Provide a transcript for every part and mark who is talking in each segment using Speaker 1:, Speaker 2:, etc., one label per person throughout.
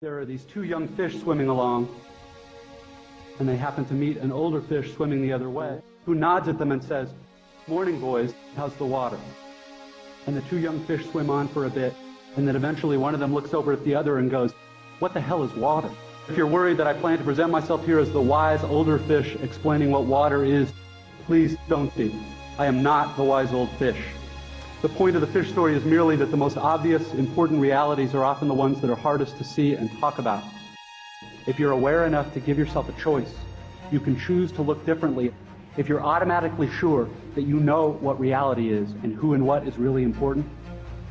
Speaker 1: There are these two young fish swimming along, and they happen to meet an older fish swimming the other way, who nods at them and says, "Morning, boys, how's the water?" And the two young fish swim on for a bit, and then eventually one of them looks over at the other and goes, "What the hell is water?" If you're worried that I plan to present myself here as the wise older fish explaining what water is, please don't be. I am not the wise old fish. The point of the fish story is merely that the most obvious, important realities are often the ones that are hardest to see and talk about. If you're aware enough to give yourself a choice, you can choose to look differently. If you're automatically sure that you know what reality is and who and what is really important,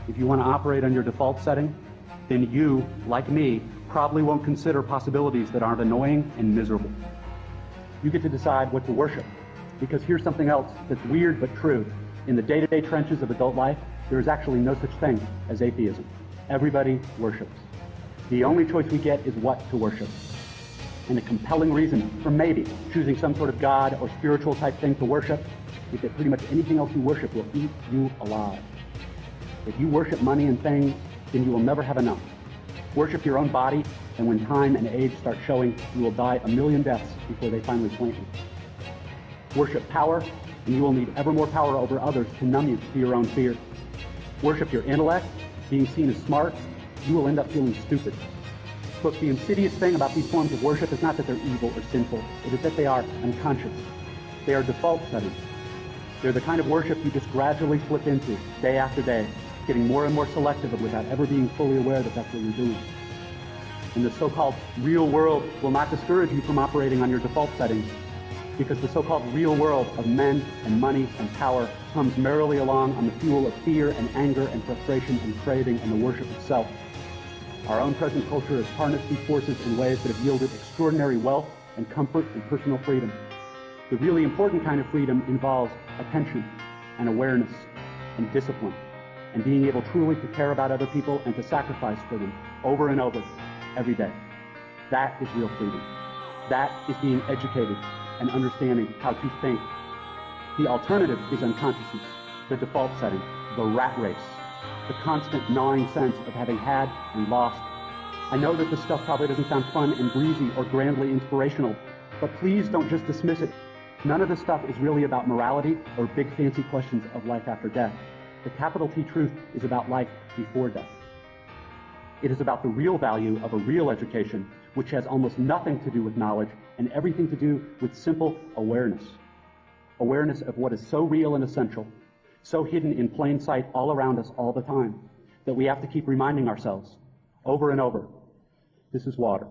Speaker 1: if you want to operate on your default setting, then you, like me, probably won't consider possibilities that aren't annoying and miserable. You get to decide what to worship, because here's something else that's weird but true. In the day-to-day trenches of adult life, there is actually no such thing as atheism. Everybody worships. The only choice we get is what to worship. And a compelling reason for maybe choosing some sort of God or spiritual type thing to worship is that pretty much anything else you worship will eat you alive. If you worship money and things, then you will never have enough. Worship your own body, and when time and age start showing, you will die a million deaths before they finally plant you. Worship power, and you will need ever more power over others to numb you to your own fear. Worship your intellect, being seen as smart, you will end up feeling stupid. Look, the insidious thing about these forms of worship is not that they're evil or sinful, it is that they are unconscious. They are default settings. They're the kind of worship you just gradually slip into, day after day, getting more and more selective without ever being fully aware that that's what you're doing. And the so-called real world will not discourage you from operating on your default settings, because the so-called real world of men and money and power comes merrily along on the fuel of fear and anger and frustration and craving and the worship of self. Our own present culture has harnessed these forces in ways that have yielded extraordinary wealth and comfort and personal freedom. The really important kind of freedom involves attention and awareness and discipline and being able truly to care about other people and to sacrifice for them over and over every day. That is real freedom. That is being educated and understanding how to think. The alternative is unconsciousness, the default setting, the rat race, the constant gnawing sense of having had and lost. I know that this stuff probably doesn't sound fun and breezy or grandly inspirational, but please don't just dismiss it. None of this stuff is really about morality or big fancy questions of life after death. The capital T truth is about life before death. It is about the real value of a real education, which has almost nothing to do with knowledge and everything to do with simple awareness. Awareness of what is so real and essential, so hidden in plain sight all around us all the time, that we have to keep reminding ourselves over and over, this is water.